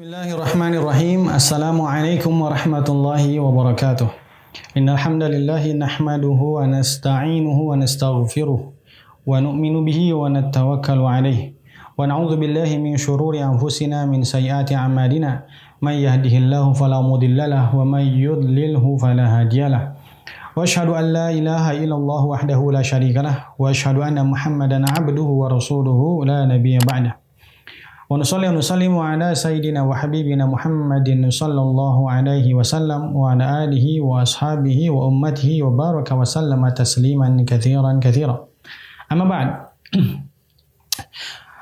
Bismillahirrahmanirrahim. Assalamualaikum warahmatullahi wabarakatuh. Innal hamdalillah nahmaduhu wa nasta'inuhu wa nastaghfiruh wa nu'minu bihi wa natawakkalu alayh. Wa na'udzu billahi min shururi anfusina min sayyiati a'malina. May yahdihillahu fala mudilla lahu wa may yudlilhu fala hadiyalah. Wa asyhadu an la ilaha illallah wahdahu la syarika lah wa asyhadu anna Muhammadan 'abduhu wa rasuluhu la nabiyya ba'dah. Wa nusalli wa nusallimu ala sayyidina wa habibina Muhammadin sallallahu alaihi wasallam wa ala alihi wa ashabihi wa ummatihi wa baraka wa sallama tasliman katsiran katsira. Amma ba'd.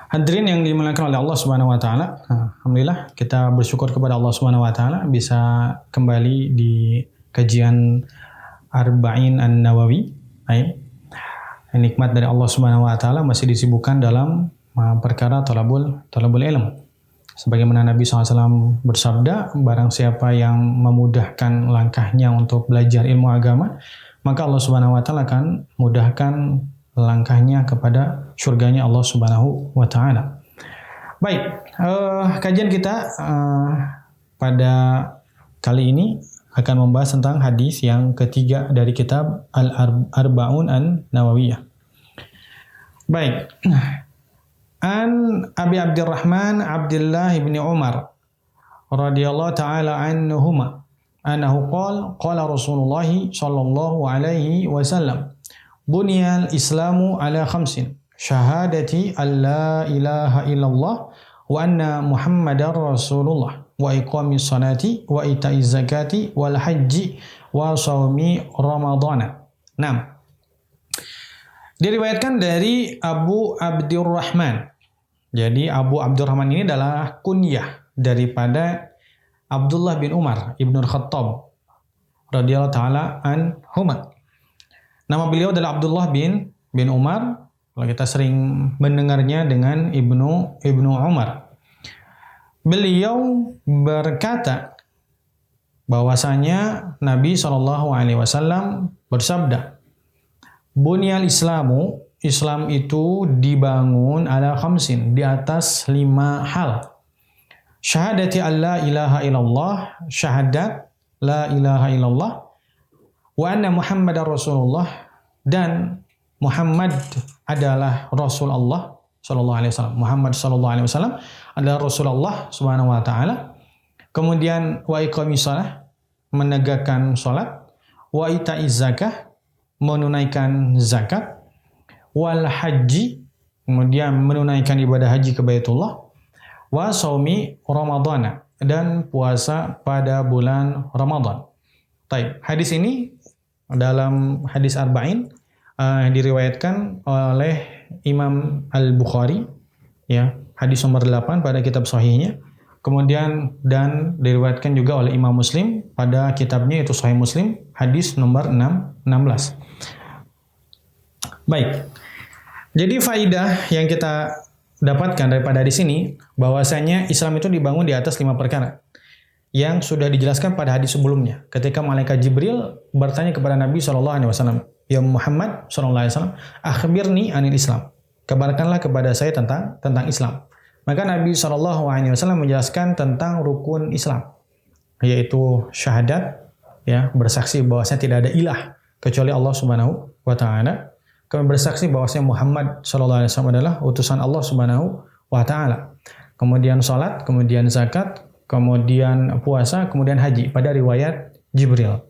Hadirin yang dimuliakan oleh Allah Subhanahu wa taala, alhamdulillah kita bersyukur kepada Allah Subhanahu wa taala bisa kembali di kajian Arba'in An-Nawawi. Nikmat dari Allah Subhanahu wa taala masih disibukkan dalam perkara talabul ilm. Sebagaimana Nabi SAW bersabda, barang siapa yang memudahkan langkahnya untuk belajar ilmu agama, maka Allah Subhanahu wa taala akan mudahkan langkahnya kepada surganya Allah Subhanahu wa taala. Baik, kajian kita pada kali ini akan membahas tentang hadis yang ketiga dari kitab Al-Arba'un An-Nawawiyah. Baik. An Abi Abdurrahman Abdullah bin Umar radhiyallahu ta'ala anhuma annahu qala Rasulullah sallallahu alaihi wasallam buniyal islamu ala khamsin syahadati an la ilaha illallah wa anna muhammadar rasulullah wa iqamis salati wa ita'iz zakati wal haji wa shaumi ramadhana. Diriwayatkan dari Abu Abdurrahman. Jadi Abu Abdurrahman ini adalah kunyah daripada Abdullah bin Umar Ibnu Khattab radhiyallahu taala anhuma. Nama beliau adalah Abdullah bin Umar. Kalau kita sering mendengarnya dengan Ibnu Umar. Beliau berkata bahwasanya Nabi SAW bersabda, Bunyal Islamu, Islam itu dibangun ala khamsin, di atas 5 hal. Syahadati an la ilaha illallah, syahadat la ilaha illallah, wa anna Muhammadar Rasulullah, dan Muhammad adalah Rasul Allah sallallahu alaihi wasallam. Muhammad sallallahu alaihi wasallam adalah Rasulullah subhanahu wa taala. Kemudian wa iqamis shalah, menegakkan salat, wa ita'iz zakah, menunaikan zakat, wal haji, kemudian menunaikan ibadah haji ke Baitullah, wa shaumi ramadhana, dan puasa pada bulan Ramadan. Baik, hadis ini dalam hadis Arba'in diriwayatkan oleh Imam Al-Bukhari, ya, hadis nomor 8 pada kitab sahihnya. Kemudian dan diriwayatkan juga oleh Imam Muslim pada kitabnya yaitu Sahih Muslim hadis nomor 16. Baik. Jadi faidah yang kita dapatkan daripada hadis ini bahwasanya Islam itu dibangun di atas 5 perkara yang sudah dijelaskan pada hadis sebelumnya. Ketika malaikat Jibril bertanya kepada Nabi SAW, ya Muhammad SAW, akhbirni anil Islam. Kabarkanlah kepada saya tentang Islam. Maka Nabi SAW menjelaskan tentang rukun Islam, yaitu syahadat, ya, bersaksi bahwasanya tidak ada ilah kecuali Allah Subhanahu wa taala. Kemudian bersaksi bahwasanya Muhammad SAW adalah utusan Allah Subhanahu wa taala. Kemudian salat, kemudian zakat, kemudian puasa, kemudian haji pada riwayat Jibril.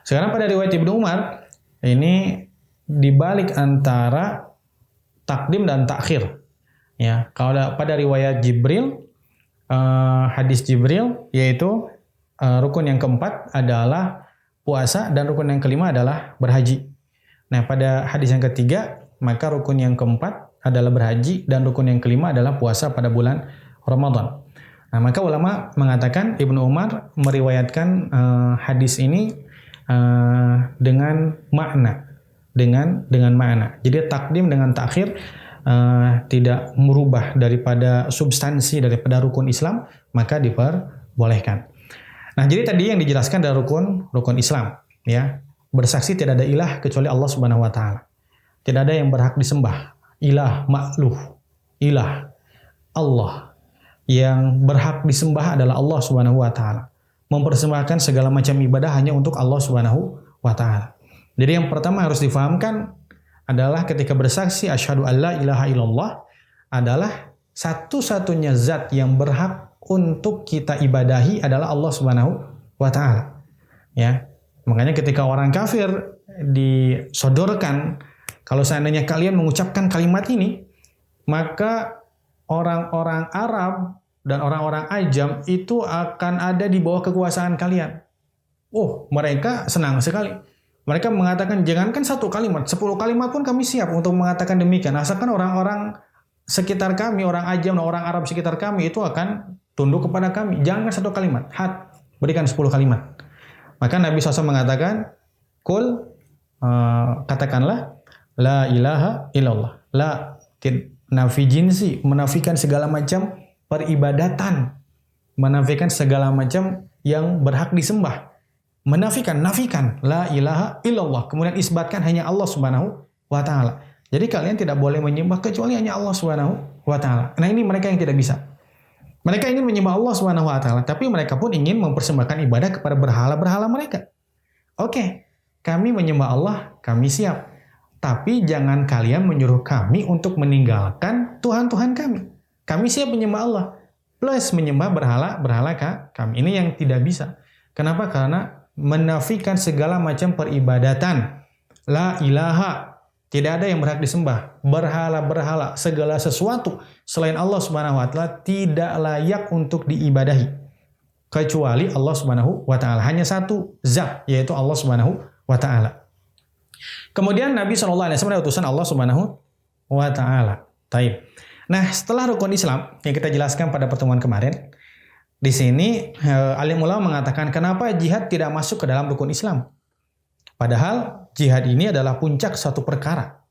Sekarang pada riwayat Ibnu Umar ini dibalik antara takdim dan takhir. Ya, kalau pada riwayat Jibril, hadis Jibril, yaitu rukun yang keempat adalah puasa dan rukun yang kelima adalah berhaji. Nah, pada hadis yang ketiga, maka rukun yang keempat adalah berhaji dan rukun yang kelima adalah puasa pada bulan Ramadan. Nah, maka ulama mengatakan Ibnu Umar meriwayatkan hadis ini dengan makna. Dengan makna. Jadi takdim dengan takhir tidak merubah daripada substansi daripada rukun Islam, maka diperbolehkan. Nah, jadi tadi yang dijelaskan adalah rukun Islam, ya. Bersaksi tidak ada ilah kecuali Allah Subhanahu wa taala. Tidak ada yang berhak disembah. Ilah makhluk. Ilah Allah. yang berhak disembah adalah Allah Subhanahu wa taala. Mempersembahkan segala macam ibadah hanya untuk Allah Subhanahu wa taala. Jadi yang pertama harus difahamkan adalah ketika bersaksi asyhadu alla ilaha illallah adalah satu-satunya zat yang berhak untuk kita ibadahi adalah Allah Subhanahu wa taala. Ya. Makanya ketika orang kafir disodorkan, kalau seandainya kalian mengucapkan kalimat ini, maka orang-orang Arab dan orang-orang Ajam itu akan ada di bawah kekuasaan kalian. Oh, mereka senang sekali. Mereka mengatakan, jangankan 1 kalimat, 10 kalimat pun kami siap untuk mengatakan demikian. Asalkan orang-orang sekitar kami, orang Ajam dan orang Arab sekitar kami itu akan tunduk kepada kami. Jangankan 1 kalimat, berikan 10 kalimat. Maka Nabi SAW mengatakan, katakanlah, la ilaha illallah. La, nafi jinsi, menafikan segala macam peribadatan. Menafikan segala macam yang berhak disembah. Nafikan, la ilaha illallah. Kemudian isbatkan hanya Allah Subhanahu wa taala. Jadi kalian tidak boleh menyembah kecuali hanya Allah Subhanahu wa taala. Nah, ini mereka yang tidak bisa. Mereka ingin menyembah Allah Subhanahu wa taala, tapi mereka pun ingin mempersembahkan ibadah kepada berhala-berhala mereka. Oke, kami menyembah Allah, kami siap. Tapi jangan kalian menyuruh kami untuk meninggalkan Tuhan-Tuhan kami. Kami siap menyembah Allah plus menyembah berhala kami. Ini yang tidak bisa. Kenapa? Karena menafikan segala macam peribadatan. La ilaha, tidak ada yang berhak disembah. Berhala-berhala, segala sesuatu selain Allah Subhanahu wa taala tidak layak untuk diibadahi kecuali Allah Subhanahu wa taala. Hanya satu zat, yaitu Allah Subhanahu wa taala. Kemudian Nabi SAW adalah utusan Allah Subhanahu wa taala. Taib. Nah, setelah rukun Islam yang kita jelaskan pada pertemuan kemarin, di sini alim ulama mengatakan kenapa jihad tidak masuk ke dalam rukun Islam. Padahal jihad ini adalah puncak suatu perkara.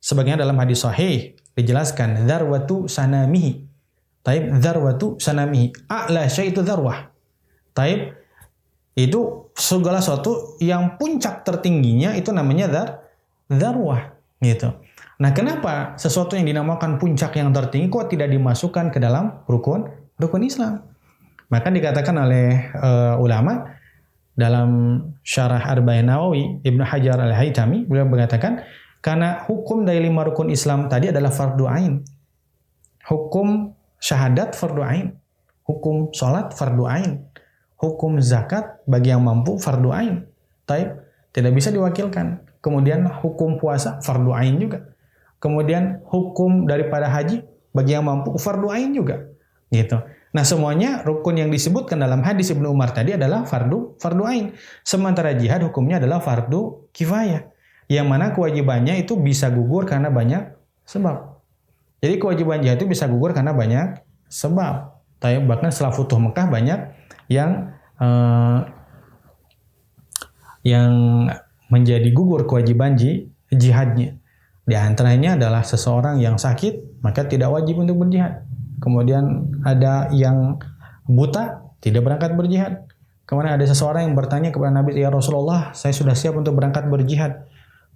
Sebagaimana dalam hadis sahih dijelaskan dzarwatu sanamihi. Taib, dzarwatu sanamihi. A'la syai'u dzarwah. Taib, itu segala sesuatu yang puncak tertingginya itu namanya dzarwah gitu. Nah, kenapa sesuatu yang dinamakan puncak yang tertinggi kok tidak dimasukkan ke dalam rukun Islam? Maka dikatakan oleh ulama dalam syarah Arba'in Nawawi, Ibnu Hajar Al-Haytami, beliau mengatakan karena hukum dari 5 rukun Islam tadi adalah fardu ain. Hukum syahadat fardu ain, hukum salat fardu ain, hukum zakat bagi yang mampu fardu ain. Taib, tidak bisa diwakilkan. Kemudian hukum puasa fardu ain juga. Kemudian hukum daripada haji bagi yang mampu fardu ain juga. Gitu. Nah, semuanya rukun yang disebutkan dalam hadis Ibnu Umar tadi adalah fardu ain. Sementara jihad hukumnya adalah fardu kifayah. Yang mana kewajibannya itu bisa gugur karena banyak sebab. Jadi kewajiban jihad itu bisa gugur karena banyak sebab. Bahkan setelah Futuh Mekah banyak yang menjadi gugur kewajiban jihadnya. Di antaranya adalah seseorang yang sakit, maka tidak wajib untuk berjihad. Kemudian ada yang buta, tidak berangkat berjihad. Kemudian ada seseorang yang bertanya kepada Nabi, ya Rasulullah, saya sudah siap untuk berangkat berjihad.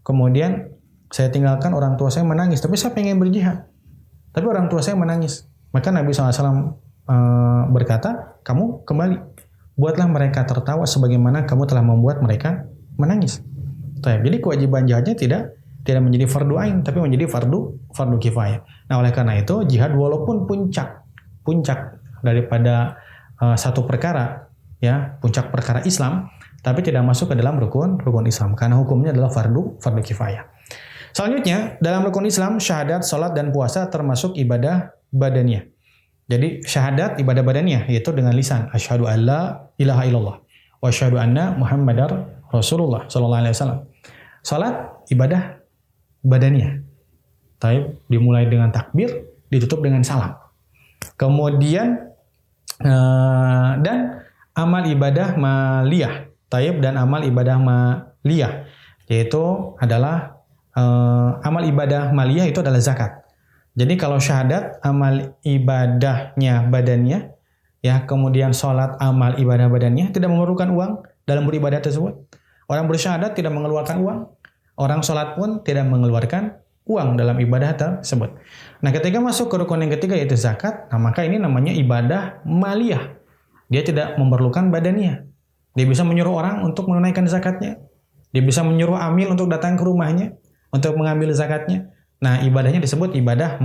Kemudian saya tinggalkan orang tua saya menangis, tapi saya pengen berjihad. Tapi orang tua saya menangis. Maka Nabi SAW berkata, kamu kembali. Buatlah mereka tertawa sebagaimana kamu telah membuat mereka menangis. Jadi kewajiban jihadnya tidak menjadi fardu ain, tapi menjadi fardu kifayah. Nah, oleh karena itu jihad walaupun puncak daripada satu perkara, ya, puncak perkara Islam, tapi tidak masuk ke dalam rukun Islam karena hukumnya adalah fardu kifayah. Selanjutnya, dalam rukun Islam, syahadat, salat dan puasa termasuk ibadah badaniyah. Jadi syahadat ibadah badaniyah yaitu dengan lisan, asyhadu alla ilaha illallah wa asyhadu anna Muhammadar Rasulullah sallallahu alaihi wasallam. Salat ibadah badaniyah. Dimulai dengan takbir, ditutup dengan salam. Kemudian dan amal ibadah maliyah. Dan amal ibadah maliyah yaitu adalah amal ibadah maliyah itu adalah zakat. Jadi kalau syahadat amal ibadahnya badaniyah, ya, kemudian sholat amal ibadah badaniyah, tidak memerlukan uang dalam beribadah tersebut. Orang bersyahadat tidak mengeluarkan uang. Orang sholat pun tidak mengeluarkan uang dalam ibadah tersebut. Nah, ketika masuk ke rukun yang ketiga yaitu zakat, nah maka ini namanya ibadah maliyah. Dia tidak memerlukan badaniyah. Dia bisa menyuruh orang untuk menunaikan zakatnya. Dia bisa menyuruh amil untuk datang ke rumahnya untuk mengambil zakatnya. Nah, ibadahnya disebut ibadah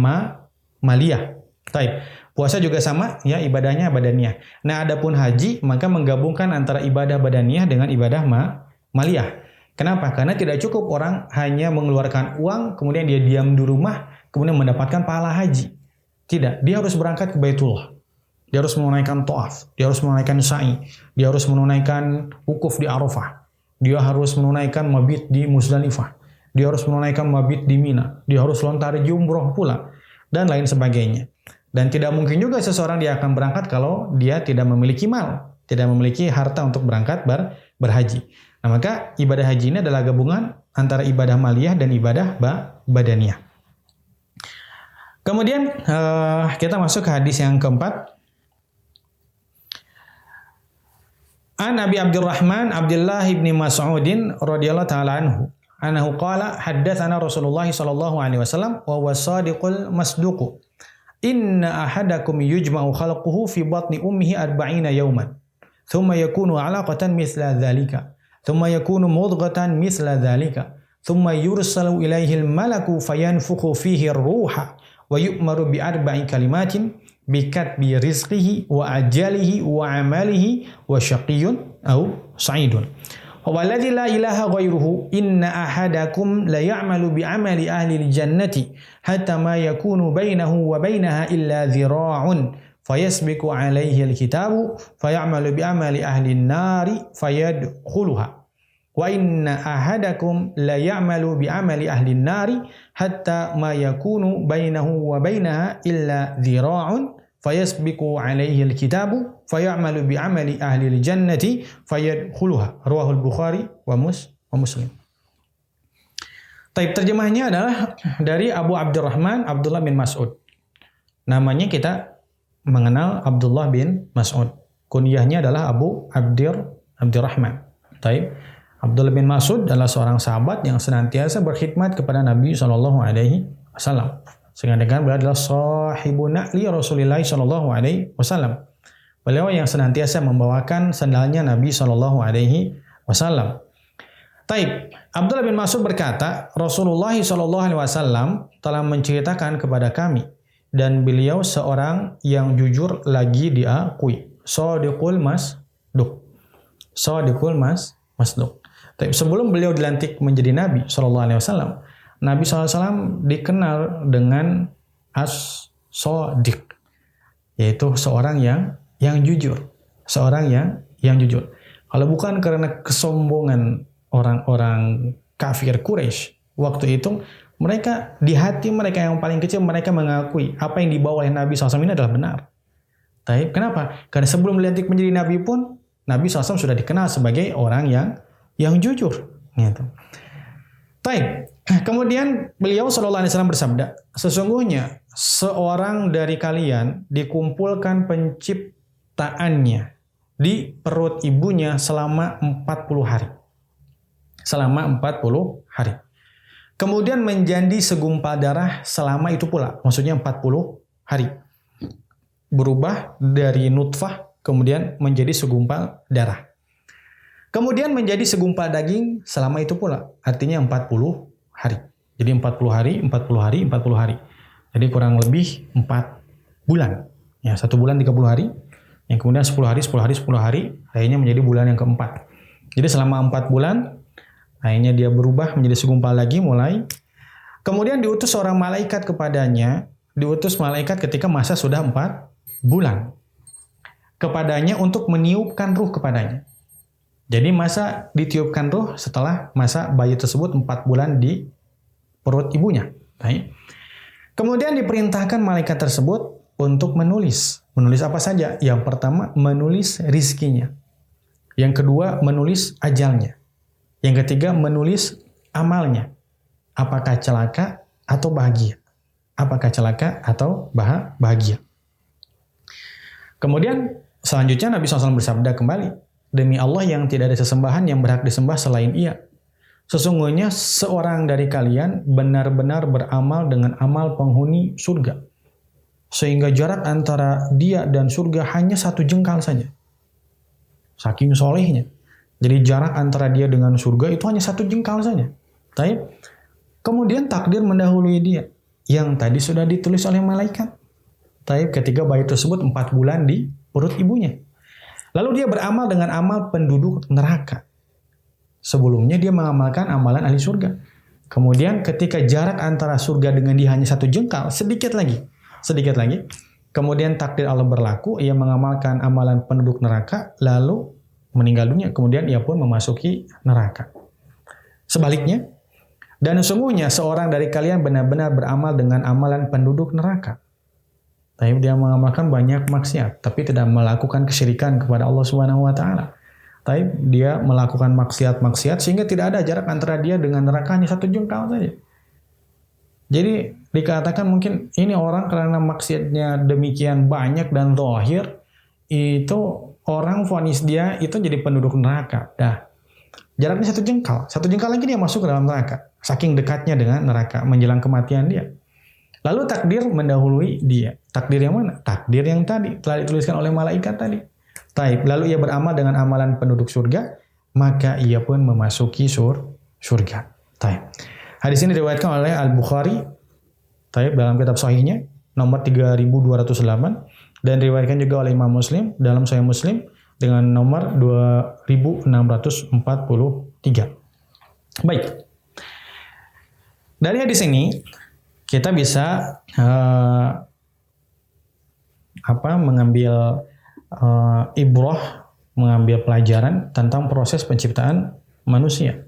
maliyah. Baik. Puasa juga sama, ya ibadahnya badaniyah. Nah, adapun haji maka menggabungkan antara ibadah badaniyah dengan ibadah maliyah. Kenapa? Karena tidak cukup orang hanya mengeluarkan uang, kemudian dia diam di rumah, kemudian mendapatkan pahala haji. Tidak, dia harus berangkat ke Baitullah. Dia harus menunaikan tawaf, dia harus menunaikan sa'i, dia harus menunaikan wukuf di Arafah, dia harus menunaikan mabit di Muzdalifah, dia harus menunaikan mabit di Mina, dia harus lontar umroh pula, dan lain sebagainya. Dan tidak mungkin juga seseorang dia akan berangkat kalau dia tidak memiliki mal, tidak memiliki harta untuk berangkat berhaji. Nah, maka ibadah haji ini adalah gabungan antara ibadah maliyah dan ibadah badaniyah. Kemudian kita masuk ke hadis yang keempat. An Abi Abdurrahman Abdullah ibn Mas'udin radhiyallahu ta'ala anhu qala haddatsana Rasulullah sallallahu alaihi wasallam wa huwa shadiqul masduq. Inna ahadakum yujma'u khalquhu fi batni ummihi 40 yawman. Thumma yakunu 'alaqatan mithla dhalika. ثم يكون مضغة مثل ذلك ثم يرسل إليه الملك فينفخ فيه الروح ويؤمر بأربع كلمات بكتب رزقه وأجله وعمله وشقي أو سعيد والذي لا إله غيره إن أحدكم ليعمل بعمل أهل الجنة حتى ما يكون بينه وبينها إلا ذراع فيسبق عليه الكتاب فيعمل بعمل أهل النار فيدخلها وإن أحدكم لا يعمل بعمل أهل النار حتى ما يكون بينه وبينها إلا ذراع فيسبق عليه الكتاب فيعمل بعمل أهل الجنة فيدخلها رواه البخاري ومسلم. Taib, terjemahnya adalah dari Abu Abdurrahman Abdullah bin Mas'ud. Namanya kita mengenal Abdullah bin Mas'ud. Kunyahnya adalah Abu Abdurrahman. Taib. Abdullah bin Mas'ud adalah seorang sahabat yang senantiasa berkhidmat kepada Nabi Shallallahu Alaihi Wasallam. Sehingga dengan beliau adalah sahibun na'li Rasulullah Shallallahu Alaihi Wasallam. Beliau yang senantiasa membawakan sandalnya Nabi Shallallahu Alaihi Wasallam. Taib. Abdullah bin Mas'ud berkata, Rasulullah Shallallahu Alaihi Wasallam telah menceritakan kepada kami dan beliau seorang yang jujur lagi diakui. Shadiqul masduq. Shadiqul masduq. Tapi sebelum beliau dilantik menjadi Nabi SAW, Nabi SAW dikenal dengan as-shadiq, yaitu seorang yang jujur, seorang yang jujur. Kalau bukan karena kesombongan orang-orang kafir Quraisy waktu itu, mereka di hati mereka yang paling kecil mereka mengakui apa yang dibawa oleh Nabi SAW ini adalah benar. Tapi kenapa? Karena sebelum dilantik menjadi Nabi pun Nabi SAW sudah dikenal sebagai orang yang jujur, gitu. Baik. Kemudian beliau Shallallahu Alaihi Wasallam bersabda, sesungguhnya seorang dari kalian dikumpulkan penciptaannya di perut ibunya selama 40 hari. Selama 40 hari. Kemudian menjadi segumpal darah selama itu pula, maksudnya 40 hari. Berubah dari nutfah kemudian menjadi segumpal darah. Kemudian menjadi segumpal daging selama itu pula. Artinya 40 hari. Jadi 40 hari, 40 hari, 40 hari. Jadi kurang lebih 4 bulan. Ya, 1 bulan 30 hari. Yang kemudian 10 hari, 10 hari, 10 hari. Akhirnya menjadi bulan yang keempat. Jadi selama 4 bulan, akhirnya dia berubah menjadi segumpal lagi mulai. Kemudian diutus seorang malaikat kepadanya. Diutus malaikat ketika masa sudah 4 bulan. Kepadanya untuk meniupkan ruh kepadanya. Jadi masa ditiupkan ruh setelah masa bayi tersebut 4 bulan di perut ibunya. Baik. Kemudian diperintahkan malaikat tersebut untuk menulis. Menulis apa saja? Yang pertama, menulis rizkinya. Yang kedua, menulis ajalnya. Yang ketiga, menulis amalnya. Apakah celaka atau bahagia? Apakah celaka atau bahagia? Kemudian selanjutnya Nabi SAW bersabda kembali, demi Allah yang tidak ada sesembahan yang berhak disembah selain Ia. sesungguhnya seorang dari kalian benar-benar beramal dengan amal penghuni surga. Sehingga jarak antara dia dan surga hanya 1 jengkal saja. Saking solehnya. Jadi jarak antara dia dengan surga itu hanya 1 jengkal saja. Taib. Kemudian takdir mendahului dia. Yang tadi sudah ditulis oleh malaikat. Taib, ketika bayi tersebut 4 bulan di perut ibunya. Lalu dia beramal dengan amal penduduk neraka. Sebelumnya dia mengamalkan amalan ahli surga. Kemudian ketika jarak antara surga dengan dia hanya 1 jengkal, sedikit lagi. Kemudian takdir Allah berlaku, ia mengamalkan amalan penduduk neraka, lalu meninggal dunia. Kemudian ia pun memasuki neraka. Sebaliknya, dan sesungguhnya seorang dari kalian benar-benar beramal dengan amalan penduduk neraka. Tapi dia mengamalkan banyak maksiat, tapi tidak melakukan kesyirikan kepada Allah Subhanahu wa taala. Tapi dia melakukan maksiat-maksiat sehingga tidak ada jarak antara dia dengan neraka, hanya 1 jengkal saja. Jadi dikatakan mungkin ini orang karena maksiatnya demikian banyak dan zahir, itu orang vonis dia itu jadi penduduk neraka. Dah, jaraknya 1 jengkal. 1 jengkal lagi dia masuk ke dalam neraka. Saking dekatnya dengan neraka menjelang kematian dia. Lalu takdir mendahului dia. Takdir yang mana? Takdir yang tadi telah dituliskan oleh malaikat tadi. Taib. Lalu ia beramal dengan amalan penduduk surga, maka ia pun memasuki surga. Taib. Hadis ini diriwayatkan oleh Al-Bukhari, taib, dalam kitab sahihnya nomor 3208, dan diriwayatkan juga oleh Imam Muslim dalam Sahih Muslim dengan nomor 2643. Baik. Dari hadis ini kita bisa mengambil ibrah, mengambil pelajaran tentang proses penciptaan manusia.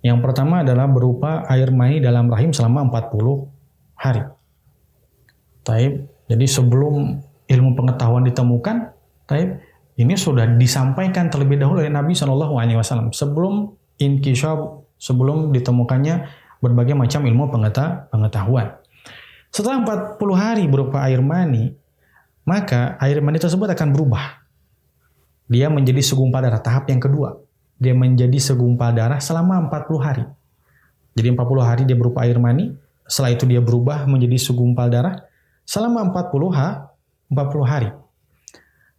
Yang pertama adalah berupa air mani dalam rahim selama 40 hari. Taib. Jadi sebelum ilmu pengetahuan ditemukan, taib, ini sudah disampaikan terlebih dahulu oleh Nabi SAW sebelum inkisyaf, sebelum ditemukannya berbagai macam ilmu pengetahuan. Setelah 40 hari berupa air mani, maka air mani tersebut akan berubah. Dia menjadi segumpal darah, tahap yang kedua. Dia menjadi segumpal darah selama 40 hari. Jadi 40 hari dia berupa air mani, setelah itu dia berubah menjadi segumpal darah selama 40 hari.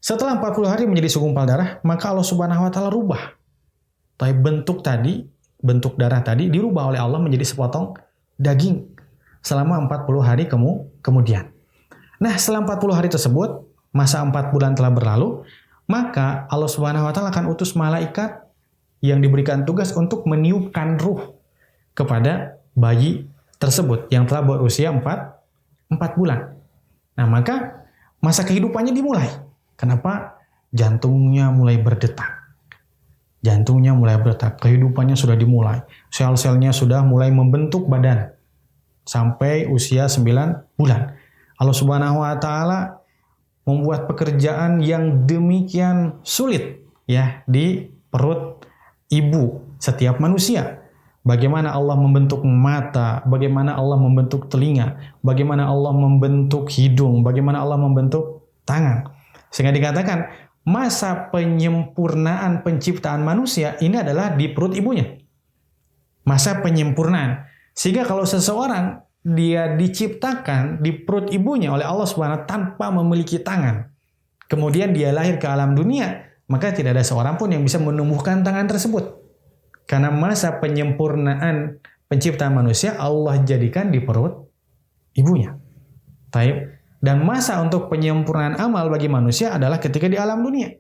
Setelah 40 hari menjadi segumpal darah, maka Allah Subhanahu wa taala rubah. Tapi bentuk darah tadi dirubah oleh Allah menjadi sepotong daging selama 40 hari kemudian. Nah, setelah 40 hari tersebut, masa 4 bulan telah berlalu, maka Allah Subhanahu wa taala akan utus malaikat yang diberikan tugas untuk meniupkan ruh kepada bayi tersebut yang telah berusia 4 bulan. Nah, maka masa kehidupannya dimulai. Kenapa? Jantungnya mulai berdetak. Kehidupannya sudah dimulai. Sel-selnya sudah mulai membentuk badan sampai usia 9 bulan. Allah Subhanahu wa taala membuat pekerjaan yang demikian sulit ya di perut ibu setiap manusia. Bagaimana Allah membentuk mata, bagaimana Allah membentuk telinga, bagaimana Allah membentuk hidung, bagaimana Allah membentuk tangan. Sehingga dikatakan masa penyempurnaan penciptaan manusia ini adalah di perut ibunya. Masa penyempurnaan. Sehingga kalau seseorang dia diciptakan di perut ibunya oleh Allah Subhanahu wa taala tanpa memiliki tangan, kemudian dia lahir ke alam dunia, maka tidak ada seorang pun yang bisa menumbuhkan tangan tersebut. Karena masa penyempurnaan penciptaan manusia Allah jadikan di perut ibunya. Taib. Dan masa untuk penyempurnaan amal bagi manusia adalah ketika di alam dunia.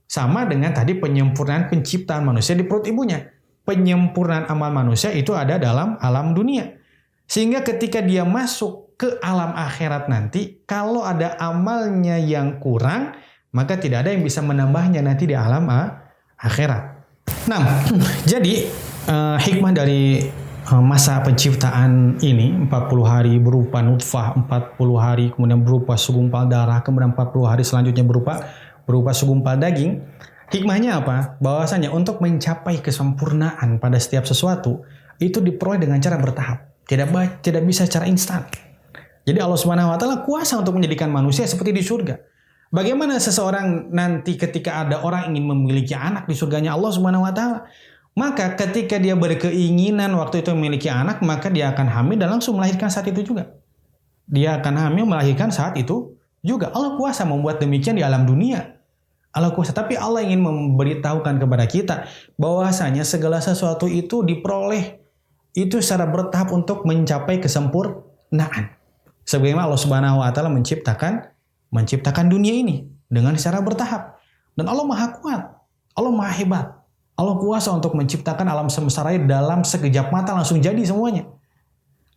Sama dengan tadi penyempurnaan penciptaan manusia di perut ibunya. Penyempurnaan amal manusia itu ada dalam alam dunia. Sehingga ketika dia masuk ke alam akhirat nanti, kalau ada amalnya yang kurang, maka tidak ada yang bisa menambahnya nanti di alam akhirat. Nah, jadi hikmah dari masa penciptaan ini, 40 hari berupa nutfah, 40 hari kemudian berupa segumpal darah, kemudian 40 hari selanjutnya berupa segumpal daging. Hikmahnya apa? Bahwasanya untuk mencapai kesempurnaan pada setiap sesuatu, itu diperoleh dengan cara bertahap. Tidak bisa secara instan. Jadi Allah Subhanahu wa taala kuasa untuk menjadikan manusia seperti di surga. Bagaimana seseorang nanti ketika ada orang ingin memiliki anak di surganya Allah Subhanahu wa taala, Maka ketika dia berkeinginan waktu itu memiliki anak, maka dia akan hamil dan langsung melahirkan saat itu juga. Dia akan hamil melahirkan saat itu juga. Allah kuasa membuat demikian di alam dunia. Allah kuasa. Tapi Allah ingin memberitahukan kepada kita bahwasanya segala sesuatu itu diperoleh itu secara bertahap untuk mencapai kesempurnaan. Sebagaimana Allah Subhanahu wa taala menciptakan dunia ini dengan secara bertahap. Dan Allah Maha Kuat. Allah Maha Hebat. Allah kuasa untuk menciptakan alam semesta raya dalam sekejap mata langsung jadi semuanya.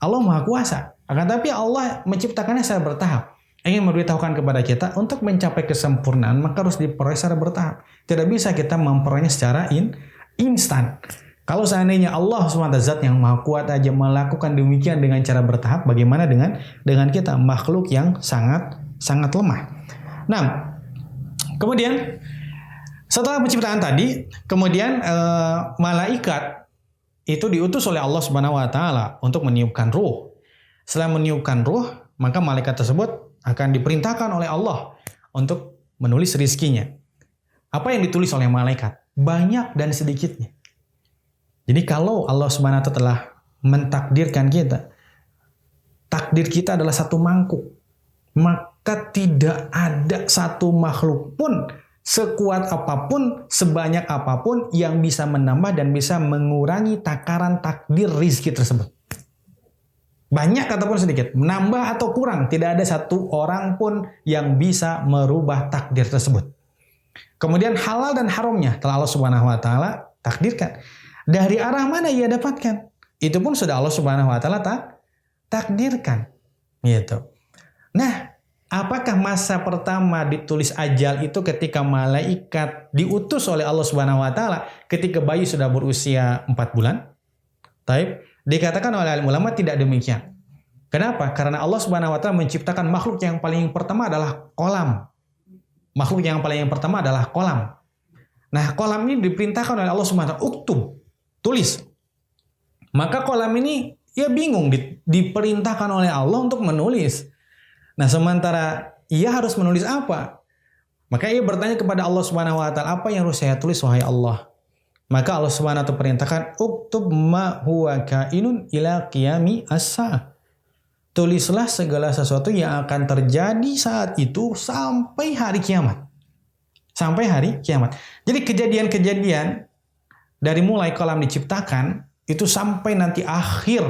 Allah Maha Kuasa. Akan tapi Allah menciptakannya secara bertahap. Ingin memberitahukan kepada kita untuk mencapai kesempurnaan maka harus diperoleh secara bertahap. Tidak bisa kita memperolehnya secara instan. Kalau seandainya Allah SWT zat yang Maha Kuat aja melakukan demikian dengan cara bertahap, bagaimana dengan kita makhluk yang sangat lemah. Nah, kemudian setelah penciptaan tadi, kemudian malaikat itu diutus oleh Allah Subhanahu wa taala untuk meniupkan ruh. Setelah meniupkan ruh, maka malaikat tersebut akan diperintahkan oleh Allah untuk menulis rizkinya. Apa yang ditulis oleh malaikat? Banyak dan sedikitnya. Jadi kalau Allah Subhanahu wa taala telah mentakdirkan kita, takdir kita adalah satu mangkuk, maka tidak ada satu makhluk pun sekuat apapun, sebanyak apapun yang bisa menambah dan bisa mengurangi takaran takdir rizki tersebut. Banyak ataupun sedikit, menambah atau kurang, tidak ada satu orang pun yang bisa merubah takdir tersebut. Kemudian halal dan haramnya telah Allah Subhanahu wa taala takdirkan. Dari arah mana ia dapatkan? Itu pun sudah Allah Subhanahu wa taala takdirkan. Gitu. Nah, apakah masa pertama ditulis ajal itu ketika malaikat diutus oleh Allah Subhanahu wa taala ketika bayi sudah berusia 4 bulan? Taib. Dikatakan oleh ulama tidak demikian. Kenapa? Karena Allah Subhanahu wa taala menciptakan makhluk yang paling pertama adalah kolam. Makhluk yang paling pertama adalah kolam. Nah, kolam ini diperintahkan oleh Allah Subhanahu wa taala, uktub, tulis. Maka kolam ini ia bingung diperintahkan oleh Allah untuk menulis. Nah, sementara ia harus menulis apa? Maka ia bertanya kepada Allah Subhanahu wa taala, apa yang harus saya tulis wahai Allah? Maka Allah Subhanahu wa taala perintahkan, uktub ma huwa kainun ila qiyami as-saah. Tulislah segala sesuatu yang akan terjadi saat itu sampai hari kiamat. Sampai hari kiamat. Jadi kejadian-kejadian dari mulai kolam diciptakan itu sampai nanti akhir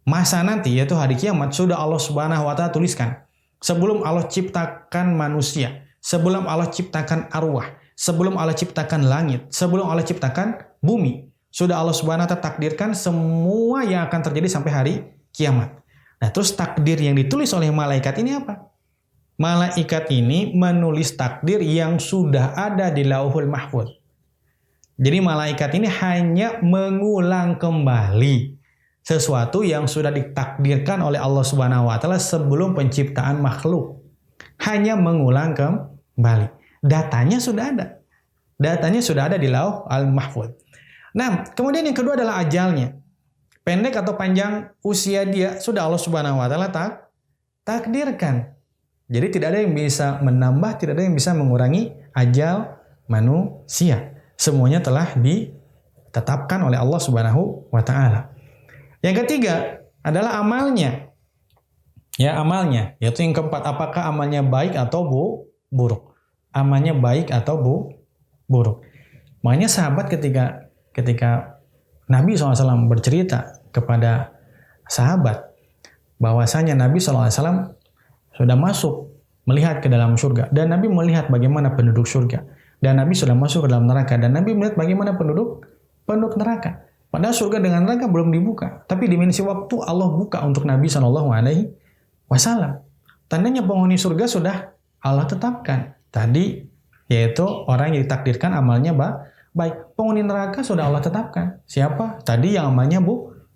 masa nanti yaitu hari kiamat sudah Allah Subhanahu wa taala tuliskan. Sebelum Allah ciptakan manusia, sebelum Allah ciptakan arwah, sebelum Allah ciptakan langit, sebelum Allah ciptakan bumi, sudah Allah Subhanahu wa taala takdirkan semua yang akan terjadi sampai hari kiamat. Nah, terus takdir yang ditulis oleh malaikat ini apa? Malaikat ini menulis takdir yang sudah ada di Lauhul Mahfuz. Jadi malaikat ini hanya mengulang kembali sesuatu yang sudah ditakdirkan oleh Allah Subhanahu wa taala sebelum penciptaan makhluk. Hanya mengulang kembali. Datanya sudah ada. Datanya sudah ada di Lauhul Mahfuz. Nah, kemudian yang kedua adalah ajalnya. Pendek atau panjang usia dia sudah Allah Subhanahu wa taala takdirkan. Jadi tidak ada yang bisa menambah, tidak ada yang bisa mengurangi ajal manusia. Semuanya telah ditetapkan oleh Allah Subhanahu wa taala. Yang ketiga adalah amalnya. Ya, amalnya, yaitu yang keempat, apakah amalnya baik atau buruk? Amalnya baik atau buruk. Makanya sahabat ketika Nabi SAW bercerita kepada sahabat bahwasanya Nabi SAW sudah masuk melihat ke dalam surga dan Nabi melihat bagaimana penduduk surga dan Nabi sudah masuk ke dalam neraka dan Nabi melihat bagaimana penduduk neraka. Padahal surga dengan neraka belum dibuka, tapi dimensi waktu Allah buka untuk Nabi SAW. Tandanya penghuni surga sudah Allah tetapkan. Tadi yaitu orang yang ditakdirkan amalnya baik. Penghuni neraka sudah Allah tetapkan. Siapa? Tadi yang amalnya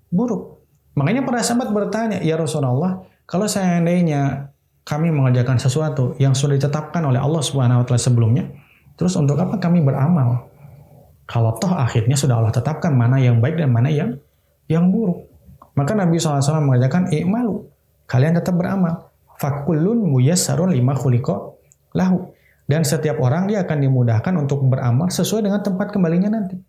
buruk. Makanya para sahabat bertanya, ya Rasulullah, kalau seandainya kami mengerjakan sesuatu yang sudah ditetapkan oleh Allah Subhanahu wa taala sebelumnya, terus untuk apa kami beramal? Kalau toh akhirnya sudah Allah tetapkan mana yang baik dan mana yang buruk. Maka Nabi SAW mengajarkan, i'malu, kalian tetap beramal. Fakullun muyassarun lima khuliqa lahu. Dan setiap orang dia akan dimudahkan untuk beramal sesuai dengan tempat kembalinya nanti.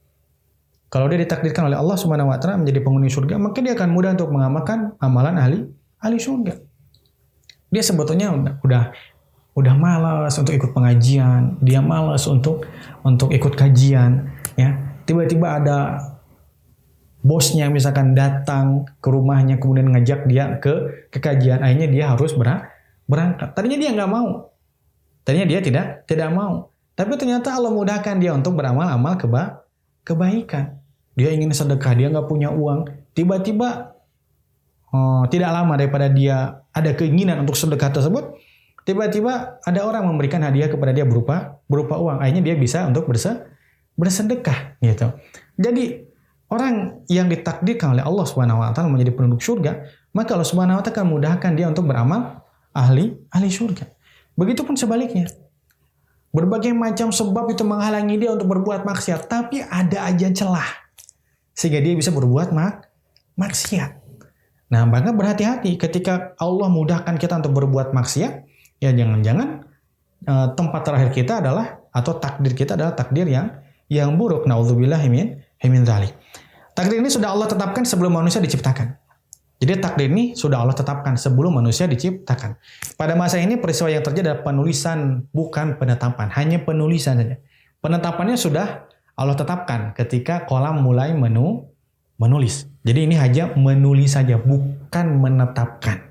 Kalau dia ditakdirkan oleh Allah Subhanahu wa taala menjadi penghuni surga, maka dia akan mudah untuk mengamalkan amalan ahli surga. Dia sebetulnya udah malas untuk ikut pengajian, dia malas untuk ikut kajian, ya. Tiba-tiba ada bosnya misalkan datang ke rumahnya kemudian ngajak dia ke kajian, akhirnya dia harus berangkat. Tadinya dia nggak mau. Tadinya dia tidak mau. Tapi ternyata Allah mudahkan dia untuk beramal-amal kebaikan. Dia ingin sedekah, dia nggak punya uang. Tiba-tiba tidak lama daripada dia ada keinginan untuk sedekah tersebut, tiba-tiba ada orang memberikan hadiah kepada dia berupa uang. Akhirnya dia bisa untuk bersedekah gitu. Jadi orang yang ditakdirkan oleh Allah Subhanahu wa taala menjadi penduduk surga, maka Allah Subhanahu wa taala akan mudahkan dia untuk beramal ahli surga. Begitupun sebaliknya. Berbagai macam sebab itu menghalangi dia untuk berbuat maksiat, tapi ada aja celah sehingga dia bisa berbuat maksiat. Nah, maka berhati-hati ketika Allah mudahkan kita untuk berbuat maksiat, ya jangan-jangan tempat terakhir kita adalah atau takdir kita adalah takdir yang buruk. Nauzubillahi min dzalik. Takdir ini sudah Allah tetapkan sebelum manusia diciptakan. Jadi takdir ini sudah Allah tetapkan sebelum manusia diciptakan. Pada masa ini peristiwa yang terjadi adalah penulisan, bukan penetapan. Hanya penulisan saja. Penetapannya sudah Allah tetapkan ketika kolam mulai menulis. Jadi ini hanya menulis saja, bukan menetapkan.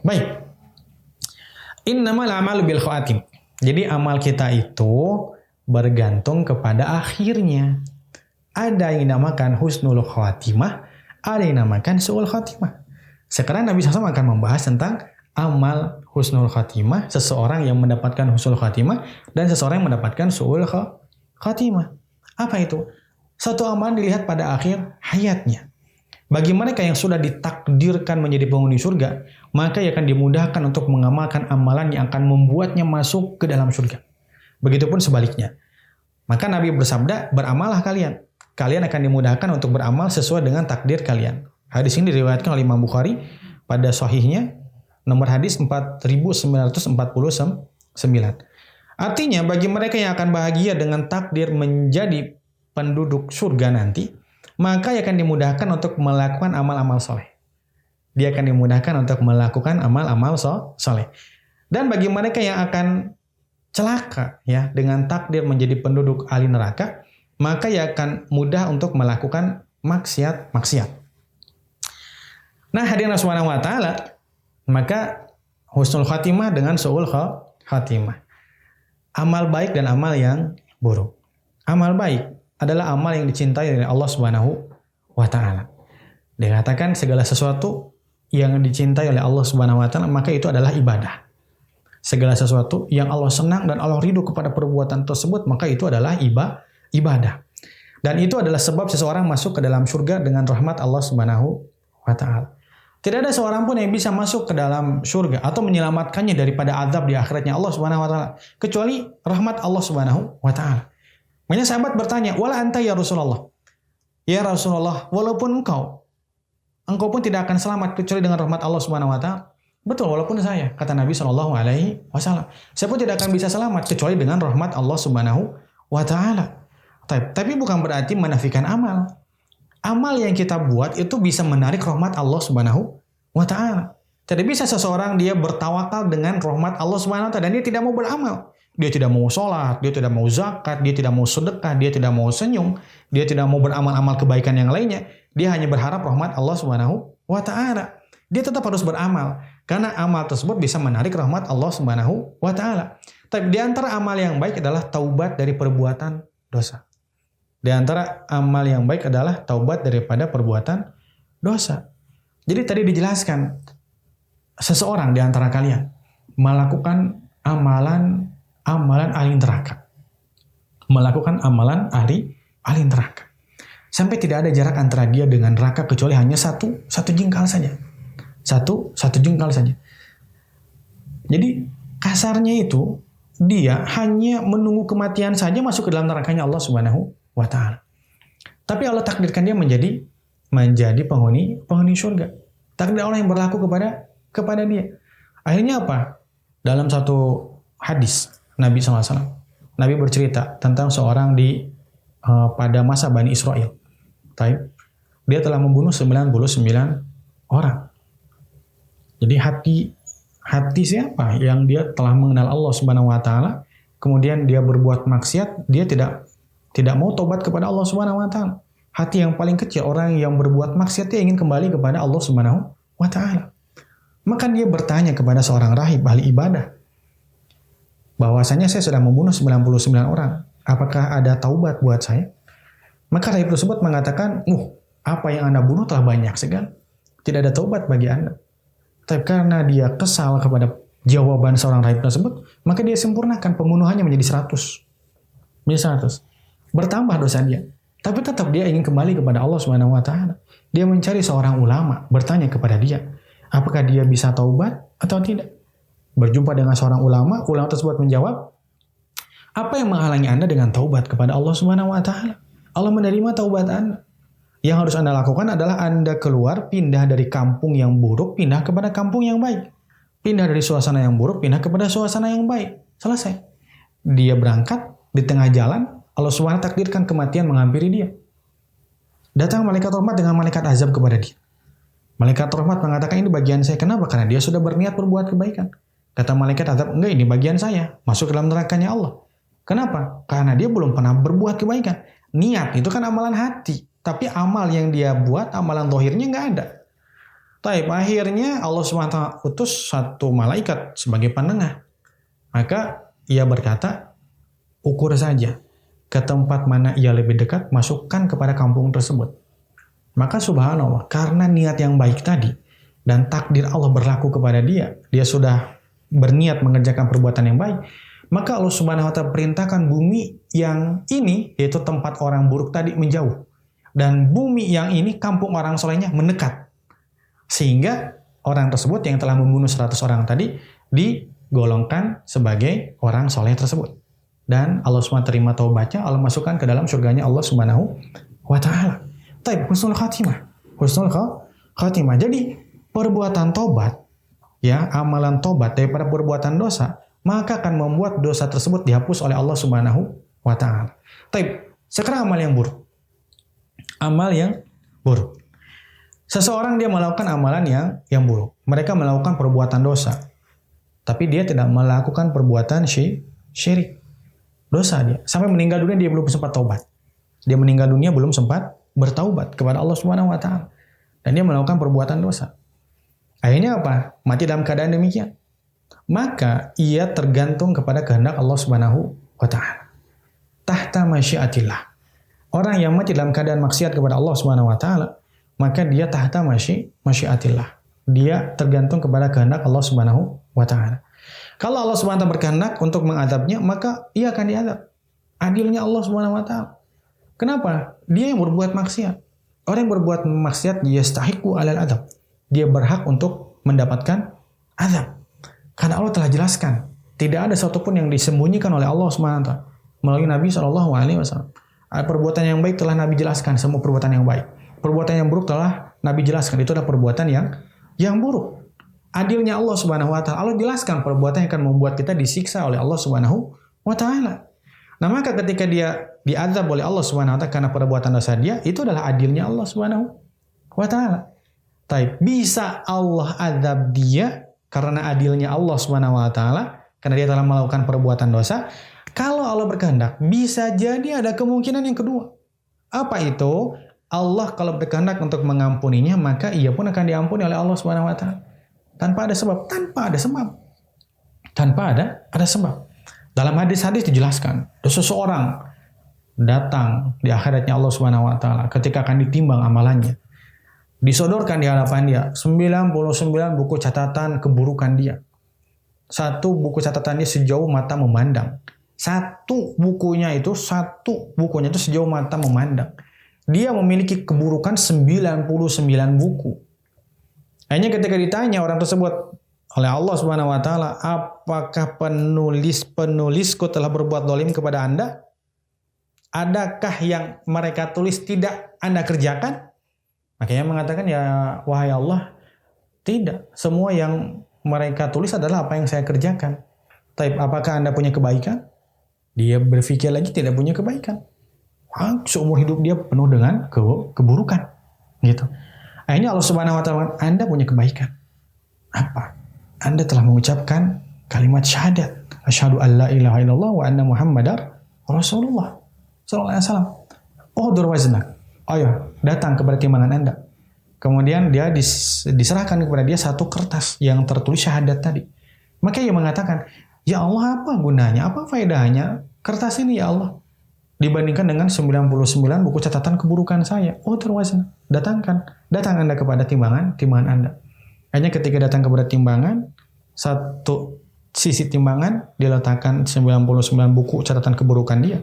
Baik. Innamal a'malu bil khawatim. Jadi amal kita itu bergantung kepada akhirnya. Ada yang dinamakan husnul khawatimah, ada yang dinamakan su'ul khatimah. Sekarang Nabi SAW akan membahas tentang amal husnul khatimah, seseorang yang mendapatkan husnul khatimah dan seseorang yang mendapatkan su'ul khatimah. Apa itu? Satu amalan dilihat pada akhir hayatnya. Bagi mereka yang sudah ditakdirkan menjadi penghuni surga, maka ia akan dimudahkan untuk mengamalkan amalan yang akan membuatnya masuk ke dalam surga. Begitupun sebaliknya. Maka Nabi bersabda, beramallah kalian. Kalian akan dimudahkan untuk beramal sesuai dengan takdir kalian. Hadis ini diriwayatkan oleh Imam Bukhari pada sahihnya nomor hadis 4949. Artinya bagi mereka yang akan bahagia dengan takdir menjadi penduduk surga nanti, maka ia akan dimudahkan untuk melakukan amal-amal soleh. Dia akan dimudahkan untuk melakukan amal-amal soleh. Dan bagi mereka yang akan celaka ya dengan takdir menjadi penduduk ahli neraka, maka ia akan mudah untuk melakukan maksiat. Nah, hadirin subhanahu wa ta'ala, maka husnul khatimah dengan su'ul khatimah. Amal baik dan amal yang buruk. Amal baik adalah amal yang dicintai oleh Allah Subhanahu wa ta'ala. Dikatakan segala sesuatu yang dicintai oleh Allah Subhanahu wa ta'ala, maka itu adalah ibadah. Segala sesuatu yang Allah senang dan Allah ridho kepada perbuatan tersebut, maka itu adalah ibadah. Dan itu adalah sebab seseorang masuk ke dalam surga dengan rahmat Allah Subhanahu wa ta'ala. Tidak ada seorang pun yang bisa masuk ke dalam surga atau menyelamatkannya daripada azab di akhiratnya Allah Subhanahu wa ta'ala kecuali rahmat Allah Subhanahu wa ta'ala. Makanya sahabat bertanya, "Wala anta ya Rasulullah?" Ya Rasulullah, walaupun engkau pun tidak akan selamat kecuali dengan rahmat Allah Subhanahu wa ta'ala. Betul, walaupun saya, kata Nabi SAW. Saya pun tidak akan bisa selamat kecuali dengan rahmat Allah Subhanahu wa ta'ala. Tapi bukan berarti menafikan amal. Amal yang kita buat itu bisa menarik rahmat Allah Subhanahu wa ta'ala. Tidak bisa seseorang dia bertawakal dengan rahmat Allah Subhanahu wa ta'ala dan dia tidak mau beramal. Dia tidak mau sholat, dia tidak mau zakat, dia tidak mau sedekah, dia tidak mau senyum, dia tidak mau beramal-amal kebaikan yang lainnya. Dia hanya berharap rahmat Allah Subhanahu wa ta'ala. Dia tetap harus beramal karena amal tersebut bisa menarik rahmat Allah Subhanahu wa ta'ala. Tapi di antara amal yang baik adalah taubat dari perbuatan dosa. Di antara amal yang baik adalah taubat daripada perbuatan dosa. Jadi tadi dijelaskan, seseorang di antara kalian melakukan amalan ahli neraka. Melakukan amalan ahli neraka. Sampai tidak ada jarak antara dia dengan neraka kecuali hanya satu jengkal saja. Satu jengkal saja. Jadi kasarnya itu dia hanya menunggu kematian saja masuk ke dalam nerakanya Allah Subhanahu wa ta'ala. Tapi Allah takdirkan dia menjadi penghuni surga. Takdir Allah yang berlaku kepada dia. Akhirnya apa? Dalam satu hadis Nabi SAW, Nabi bercerita tentang seorang pada masa Bani Israel. Taib. Dia telah membunuh 99 orang. Jadi hati siapa yang dia telah mengenal Allah Subhanahu wa taala, kemudian dia berbuat maksiat, dia tidak mau tobat kepada Allah Subhanahu wa taala. Hati yang paling kecil, orang yang berbuat maksiat dia ingin kembali kepada Allah Subhanahu wa taala. Maka dia bertanya kepada seorang rahib ahli ibadah, bahwasanya saya sudah membunuh 99 orang. Apakah ada taubat buat saya? Maka rahib tersebut mengatakan, apa yang Anda bunuh telah banyak sekali. Tidak ada taubat bagi Anda. Tapi karena dia kesal kepada jawaban seorang rahib tersebut, maka dia sempurnakan pembunuhannya menjadi 100. Menjadi 100. Bertambah dosa dia. Tapi tetap dia ingin kembali kepada Allah Subhanahu wa taala. Dia mencari seorang ulama, bertanya kepada dia, apakah dia bisa taubat atau tidak? Berjumpa dengan seorang ulama tersebut menjawab, apa yang menghalangi Anda dengan taubat kepada Allah Subhanahu wa taala? Allah menerima taubat Anda. Yang harus Anda lakukan adalah Anda keluar, pindah dari kampung yang buruk, pindah kepada kampung yang baik. Pindah dari suasana yang buruk, pindah kepada suasana yang baik. Selesai. Dia berangkat, di tengah jalan, Allah SWT takdirkan kematian menghampiri dia. Datang malaikat rahmat dengan malaikat azab kepada dia. Malaikat rahmat mengatakan, ini bagian saya. Kenapa? Karena dia sudah berniat berbuat kebaikan. Kata malaikat azab, enggak, ini bagian saya. Masuk ke dalam nerakanya Allah. Kenapa? Karena dia belum pernah berbuat kebaikan. Niat itu kan amalan hati. Tapi amal yang dia buat, amalan zahirnya nggak ada. Tapi akhirnya Allah SWT utus satu malaikat sebagai penengah. Maka ia berkata, ukur saja ke tempat mana ia lebih dekat, masukkan kepada kampung tersebut. Maka subhanallah, karena niat yang baik tadi, dan takdir Allah berlaku kepada dia, dia sudah berniat mengerjakan perbuatan yang baik, maka Allah Subhanahu wa taala perintahkan bumi yang ini, yaitu tempat orang buruk tadi, menjauh. Dan bumi yang ini, kampung orang solehnya, mendekat. Sehingga orang tersebut yang telah membunuh 100 orang tadi, digolongkan sebagai orang soleh tersebut. Dan Allah SWT terima taubatnya, Allah masukkan ke dalam surganya Allah Subhanahu wa ta'ala. Taib, husnul khatimah. Husnul khatimah. Jadi, perbuatan taubat, ya, amalan taubat daripada perbuatan dosa, maka akan membuat dosa tersebut dihapus oleh Allah Subhanahu wa ta'ala. Taib, sekarang amal yang buruk. Amal yang buruk. Seseorang dia melakukan amalan yang buruk. Mereka melakukan perbuatan dosa. Tapi dia tidak melakukan perbuatan syirik. Dosa dia. Sampai meninggal dunia dia belum sempat taubat. Dia meninggal dunia belum sempat bertaubat kepada Allah Subhanahu wa taala. Dan dia melakukan perbuatan dosa. Akhirnya apa? Mati dalam keadaan demikian. Maka ia tergantung kepada kehendak Allah Subhanahu wa taala. Tahta masyiatillah. Orang yang mati dalam keadaan maksiat kepada Allah Subhanahu wa taala, maka dia tahta masyiatillah. Dia tergantung kepada kehendak Allah Subhanahu wa taala. Kalau Allah Subhanahu wa taala berkehendak untuk mengadabnya, maka ia akan diadab. Adilnya Allah Subhanahu wa taala. Kenapa? Dia yang berbuat maksiat. Orang yang berbuat maksiat yastahiqu alal adab. Dia berhak untuk mendapatkan azab. Karena Allah telah jelaskan, tidak ada satupun yang disembunyikan oleh Allah Subhanahu wa taala melalui Nabi sallallahu alaihi wasallam. Perbuatan yang baik telah Nabi jelaskan, semua perbuatan yang baik. Perbuatan yang buruk telah Nabi jelaskan, itu adalah perbuatan yang buruk. Adilnya Allah Subhanahu wa taala, Allah jelaskan perbuatan yang akan membuat kita disiksa oleh Allah Subhanahu wa taala. Nah, maka ketika dia diazab oleh Allah Subhanahu wa taala karena perbuatan dosa dia, itu adalah adilnya Allah Subhanahu wa taala. Tapi bisa Allah azab dia karena adilnya Allah Subhanahu wa taala, karena dia telah melakukan perbuatan dosa. Kalau Allah berkehendak, bisa jadi ada kemungkinan yang kedua. Apa itu? Allah kalau berkehendak untuk mengampuninya, maka ia pun akan diampuni oleh Allah Subhanahu wa taala. Tanpa ada sebab, tanpa ada sebab. Dalam hadis-hadis dijelaskan, seseorang datang di akhiratnya Allah Subhanahu wa taala ketika akan ditimbang amalannya. Disodorkan di hadapan dia 99 buku catatan keburukan dia. Satu buku catatannya sejauh mata memandang. Satu bukunya itu sejauh mata memandang. Dia memiliki keburukan 99 buku. Hanya ketika ditanya orang tersebut oleh Allah Subhanahu wa taala, apakah penulisku telah berbuat zalim kepada Anda? Adakah yang mereka tulis tidak Anda kerjakan? Makanya mengatakan, ya wahai Allah, tidak. Semua yang mereka tulis adalah apa yang saya kerjakan. Tapi apakah Anda punya kebaikan? Dia berpikir lagi tidak punya kebaikan. seumur hidup dia penuh dengan keburukan, gitu. Akhirnya Allah Subhanahu wa taala, Anda punya kebaikan. Apa? Anda telah mengucapkan kalimat syahadat, asyhadu an la ilaha illallah wa anna muhammadar rasulullah sallallahu alaihi wasallam. Uhdhur waznak. Ayo, datang kepada timbangan Anda. Kemudian dia diserahkan kepada dia satu kertas yang tertulis syahadat tadi. Maka ia mengatakan, ya Allah, apa gunanya, apa faedahnya kertas ini ya Allah? Dibandingkan dengan 99 buku catatan keburukan saya. Oh terwazna, datang Anda kepada timbangan Anda. Hanya ketika datang kepada timbangan, satu sisi timbangan diletakkan 99 buku catatan keburukan dia.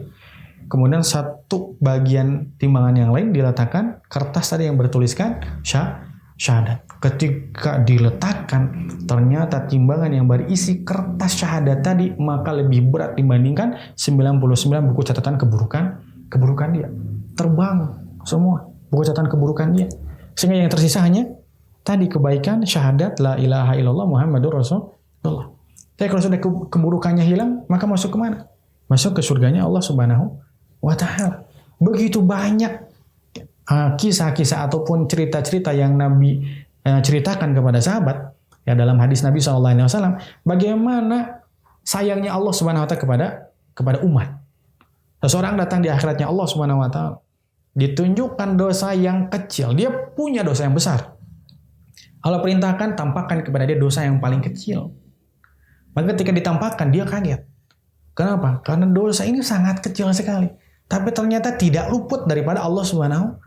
Kemudian satu bagian timbangan yang lain diletakkan kertas tadi yang bertuliskan syahadat. Ketika diletakkan, ternyata timbangan yang berisi kertas syahadat tadi maka lebih berat dibandingkan 99 buku catatan keburukan dia. Terbang semua buku catatan keburukan dia. Sehingga yang tersisa hanya tadi kebaikan syahadat la ilaha illallah Muhammadur Rasulullah. Tapi kalau sudah keburukannya hilang, maka masuk kemana? Masuk ke surganya Allah Subhanahu wa ta'ala. Begitu banyak kisah-kisah ataupun cerita-cerita yang Nabi ceritakan kepada sahabat ya dalam hadis Nabi SAW, bagaimana sayangnya Allah Subhanahu wa ta'ala kepada umat. Seseorang datang di akhiratnya Allah Subhanahu wa ta'ala, ditunjukkan dosa yang kecil, dia punya dosa yang besar. Allah perintahkan tampakkan kepada dia dosa yang paling kecil. Maka ketika ditampakkan dia kaget. Kenapa? Karena dosa ini sangat kecil sekali. Tapi ternyata tidak luput daripada Allah Subhanahu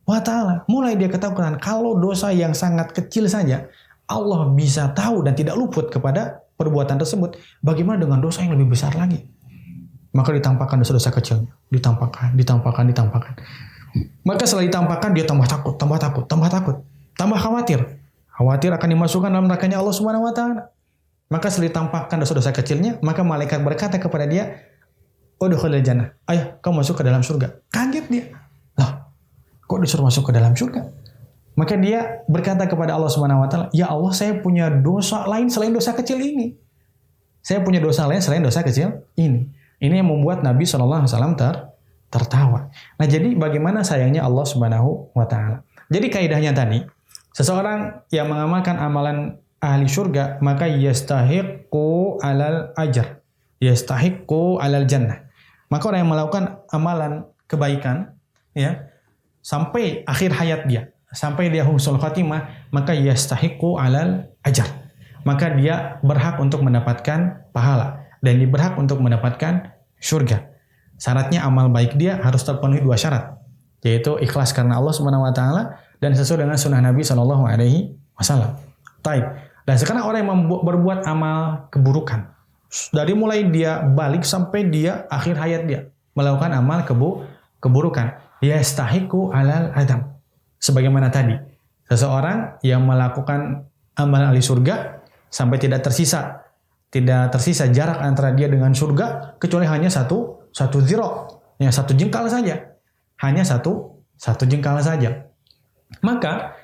wa ta'ala. Mulai dia ketakutan, kalau dosa yang sangat kecil saja Allah bisa tahu dan tidak luput kepada perbuatan tersebut, bagaimana dengan dosa yang lebih besar lagi? Maka ditampakkan dosa-dosa kecilnya, ditampakkan. Maka setelah ditampakkan dia tambah takut, tambah khawatir akan dimasukkan dalam nerakanya Allah Subhanahu wa ta'ala. Maka setelah ditampakkan dosa-dosa kecilnya, maka malaikat berkata kepada dia, udkhulil jannah, ayo kamu masuk ke dalam surga. Kaget dia, lah kok disuruh masuk ke dalam surga? Maka dia berkata kepada Allah Subhanahu wa ta'ala, ya Allah, saya punya dosa lain selain dosa kecil ini. Ini yang membuat Nabi SAW tertawa. Nah, jadi bagaimana sayangnya Allah Subhanahu wa ta'ala. Jadi kaidahnya tadi, seseorang yang mengamalkan amalan ahli surga, maka yastahiqqu alal ajr, yastahiqqu alal jannah. Maka orang yang melakukan amalan kebaikan ya sampai akhir hayat dia, sampai dia husnul khatimah, maka yastahiqqu alal ajr. Maka dia berhak untuk mendapatkan pahala dan dia berhak untuk mendapatkan surga. Syaratnya amal baik dia harus terpenuhi 2 syarat, yaitu ikhlas karena Allah Subhanahu wa taala dan sesuai dengan sunnah Nabi sallallahu alaihi wasallam. Baik. Dan sekarang orang yang berbuat amal keburukan, dari mulai dia balik sampai dia akhir hayat dia melakukan amal keburukan, yastahiqu alal adam. Sebagaimana tadi, seseorang yang melakukan amal ahli surga sampai tidak tersisa jarak antara dia dengan surga kecuali hanya satu zira, ya satu jengkal saja, hanya satu jengkal saja. Maka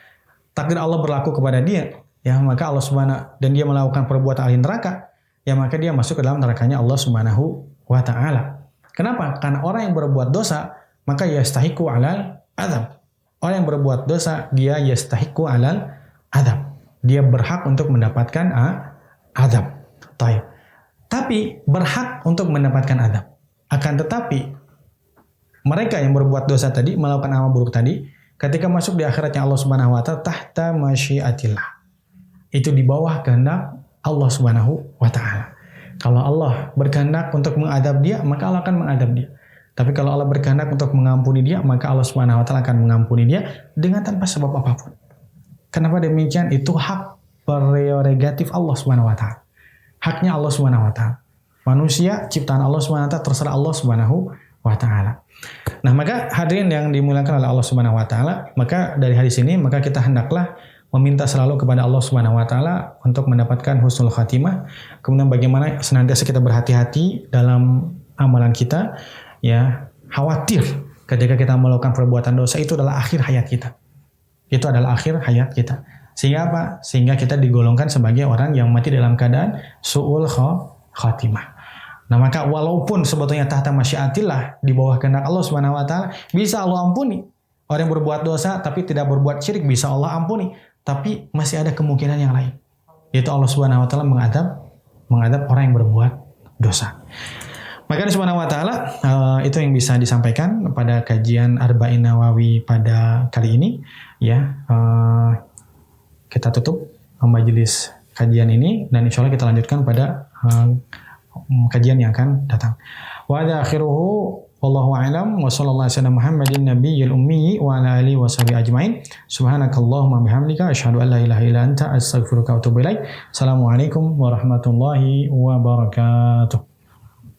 takdir Allah berlaku kepada dia, ya maka Allah Subhanahu, dan dia melakukan perbuatan ahli neraka, ya maka dia masuk ke dalam nerakanya Allah Subhanahu wa ta'ala. Kenapa? Karena orang yang berbuat dosa maka yastahiqu alal adzab. Orang yang berbuat dosa dia yastahiqu alal adzab. Dia berhak untuk mendapatkan adzab. Tapi berhak untuk mendapatkan adzab. Akan tetapi mereka yang berbuat dosa tadi, melakukan amal buruk tadi, ketika masuk di akhiratnya Allah Subhanahu wa ta'ala, tahta masyiatillah, itu di bawah kehendak Allah Subhanahu wa ta'ala. Kalau Allah berkehendak untuk mengadab dia, maka Allah akan mengadab dia. Tapi kalau Allah berkehendak untuk mengampuni dia, maka Allah Subhanahu wa ta'ala akan mengampuni dia dengan tanpa sebab apapun. Kenapa demikian? Itu hak prerogatif Allah Subhanahu wa ta'ala. Haknya Allah Subhanahu wa ta'ala. Manusia ciptaan Allah Subhanahu wa ta'ala terserah Allah Subhanahu wa ta'ala. Nah, maka hadirin yang dimuliakan oleh Allah Subhanahu wa ta'ala, maka dari hadis ini maka kita hendaklah meminta selalu kepada Allah Subhanahu wa ta'ala untuk mendapatkan husnul khatimah. Kemudian bagaimana senantiasa kita berhati-hati dalam amalan kita, ya, khawatir ketika kita melakukan perbuatan dosa itu adalah akhir hayat kita. Itu adalah akhir hayat kita. Sehingga apa? Sehingga kita digolongkan sebagai orang yang mati dalam keadaan su'ul khatimah. Nah, maka walaupun sebetulnya tahta masyiatillah, di bawah kehendak Allah Subhanahu wa taala, bisa Allah ampuni. Orang yang berbuat dosa tapi tidak berbuat syirik bisa Allah ampuni, tapi masih ada kemungkinan yang lain. Yaitu Allah Subhanahu wa taala mengadab orang yang berbuat dosa. Maka Allah Subhanahu wa taala itu yang bisa disampaikan pada kajian Arba'in Nawawi pada kali ini, ya. Kita tutup majelis kajian ini dan insya Allah kita lanjutkan pada kajian yang akan datang. Wa akhiruhu wallahu a'lam wa sallallahu alaihi wasallam Muhammadin nabiyil ummi wa ala alihi wa sahbihi ajmain. Subhanakallahumma bihamdika asyhadu an la ilaha illa anta astaghfiruka wa atubu ilaik. Assalamualaikum warahmatullahi wabarakatuh.